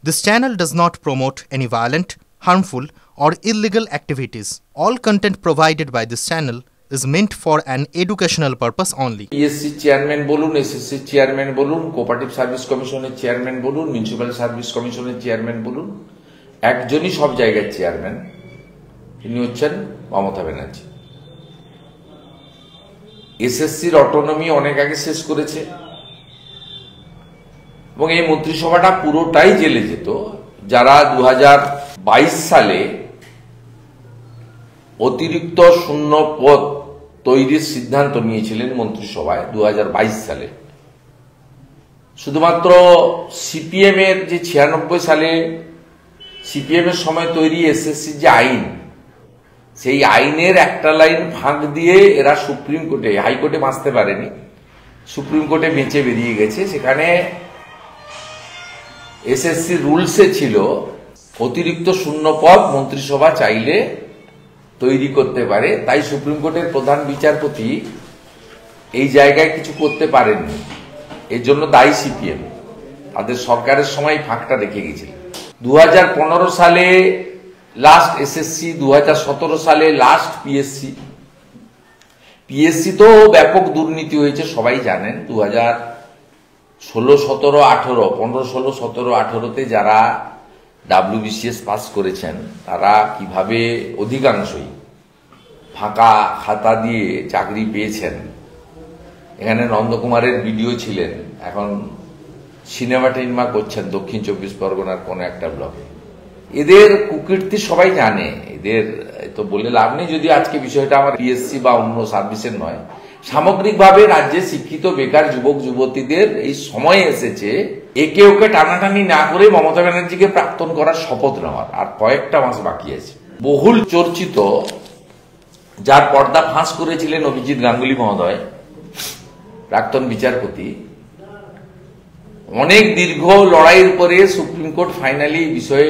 This channel does not promote any violent, harmful, or illegal activities. All content provided by this channel is meant for an educational purpose only. PSC chairman বলুন, SSC chairman বলুন, cooperative service কমিশনের chairman বলুন, municipal service কমিশনের chairman বলুন, একজনই সব জায়গার chairman, তিনি হচ্ছেন মমতা ব্যানার্জি। এসএসসির অটোনমি অনেক আগে শেষ করেছে এবং এই মন্ত্রিসভাটা পুরোটাই জেলে যেত যারা 2022 সালে অতিরিক্ত শূন্য পদ তৈরির সিদ্ধান্ত নিয়েছিলেন মন্ত্রিসভায় 2022 সালে। শুধুমাত্র সিপিএম এর যে 96 সালে সিপিএম এর সময় তৈরি এসএসসি যে আইন, সেই আইনের একটা লাইন ফাঁক দিয়ে এরা সুপ্রিম কোর্টে, হাইকোর্টে বাঁচতে পারেনি, সুপ্রিম কোর্টে বেঁচে বেরিয়ে গেছে। সেখানে এসএসসি রুলসে ছিল অতিরিক্ত শূন্য পদ মন্ত্রিসভা চাইলে তৈরি করতে পারে, তাই সুপ্রিম কোর্টের প্রধান বিচারপতি এই জায়গায় কিছু করতে পারেননি। এর জন্য দায়ী সিপিএম, তাদের সরকারের সময় ফাঁকটা রেখে গেছিল। 2015 সালে লাস্ট এসএসসি, 2017 সালে লাস্ট পিএসসি। পিএসসি তো ব্যাপক দুর্নীতি হয়েছে সবাই জানেন। 2016, 17, 18, 15, 16, 17, 18তে যারা WBCS পাস করেছেন তারা কিভাবে অধিকাংশই ফাঁকা খাতা দিয়ে চাকরি পেয়েছেন। এখানে নন্দকুমারের ভিডিও ছিলেন, এখন সিনেমা টিনেমা করছেন দক্ষিণ 24 পরগনার কোন একটা ব্লকে। এদের কুকীর্তি সবাই জানে, এদের তো বলে লাভ নেই। যদি আজকে বিষয়টা আমার পিএসসি বা অন্য সার্ভিসের নয়, সামগ্রিকভাবে রাজ্যে শিক্ষিত বেকার যুবক যুবতীদের এই সময় এসেছে একে ওকে টানাটানি না করে মমতা ব্যানার্জিকে প্রাক্তন করার শপথ নেওয়ার। আর কয়েকটা মাস বাকি আছে। বহুল চর্চিত, যার পর্দা ফাঁস করেছিলেন অভিজিৎ গাঙ্গুলি মহোদয়, প্রাক্তন বিচারপতি, অনেক দীর্ঘ লড়াইয়ের পরে সুপ্রিম কোর্ট ফাইনালি বিষয়ে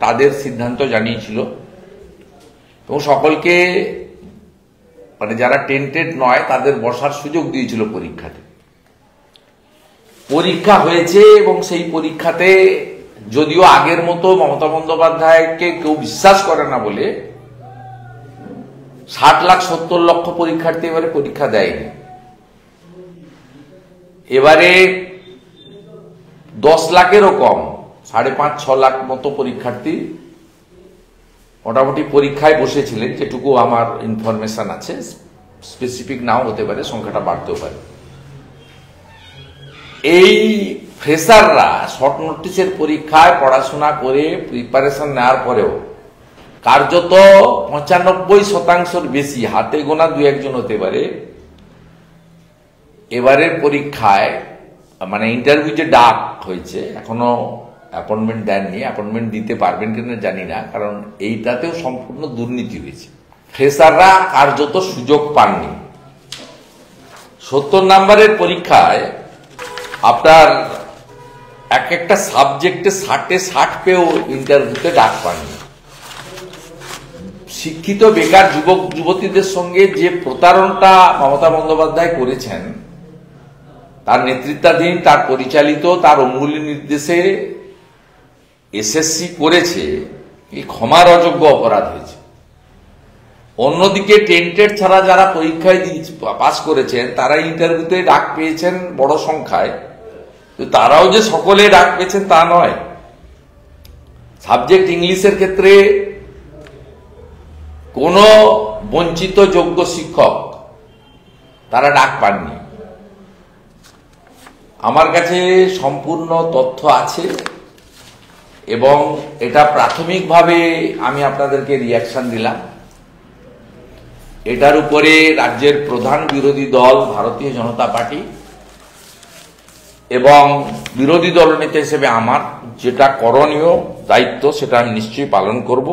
তাদের সিদ্ধান্ত জানিয়েছিল এবং সকলকে, মানে যারা টেন্টেড নয় তাদের বসার সুযোগ দিয়েছিল পরীক্ষাতে। পরীক্ষা হয়েছে এবং সেই পরীক্ষাতে যদিও আগের মতো মমতা বন্দ্যোপাধ্যায়কে কেউ বিশ্বাস করে না বলে 60,70,00,000 পরীক্ষার্থী এবারে পরীক্ষা দেয়নি। এবারে 10 লাখেরও কম, 5.5-6 লাখ মতো পরীক্ষার্থী মোটামুটি পরীক্ষায় বসেছিলেন, যেটুকু আমার ইনফরমেশন আছে। স্পেসিফিক নাও হতে পারে, সংখ্যাটা বাড়তেও পারে। এই ফ্রেশাররা শর্ট নোটিসের পরীক্ষায় পড়াশোনা করে প্রিপারেশন নেওয়ার পরেও কার্যত 95% বেশি, হাতে গোনা 2-1 জন হতে পারে, এবারের পরীক্ষায় মানে ইন্টারভিউ যে ডাক হয়েছে, এখনো অ্যাপয়েন্টমেন্ট দেননি, অ্যাপয়েন্টমেন্ট দিতে পারবেন কিনা জানি না, কারণ এইটাতেও সম্পূর্ণ দুর্নীতি হয়েছে। ফ্রেশাররা কার্যত সুযোগ পাননি। 70 নম্বরের পরীক্ষায় আপনার এক একটা সাবজেক্টে 60 পেয়েও ইন্টারভিউতে ডাক পাননি। শিক্ষিত বেকার যুবক যুবতীদের সঙ্গে যে প্রতারণাটা মমতা বন্দ্যোপাধ্যায় করেছেন, তার নেতৃত্বাধীন, তার পরিচালিত, তার অঙ্গুলি নির্দেশে এসএসসি করেছে, এই ক্ষমার অযোগ্য অপরাধ হয়েছে। অন্যদিকে টেন্টেড ছাড়া যারা পরীক্ষায় পাস করেছেন তারা ইন্টারভিউতে ডাক পেয়েছেন বড় সংখ্যায়, তারাও যে সকলে ডাক পেয়েছেন তা নয়। সাবজেক্ট ইংলিশের ক্ষেত্রে কোন বঞ্চিত যোগ্য শিক্ষক তারা ডাক পাননি। আমার কাছে সম্পূর্ণ তথ্য আছে এবং এটা প্রাথমিকভাবে আমি আপনাদেরকে রিয়াকশন দিলাম। এটার উপরে রাজ্যের প্রধান বিরোধী দল ভারতীয় জনতা পার্টি এবং বিরোধী দলনেতা হিসেবে আমার যেটা করণীয় দায়িত্ব সেটা আমি নিশ্চয়ই পালন করব।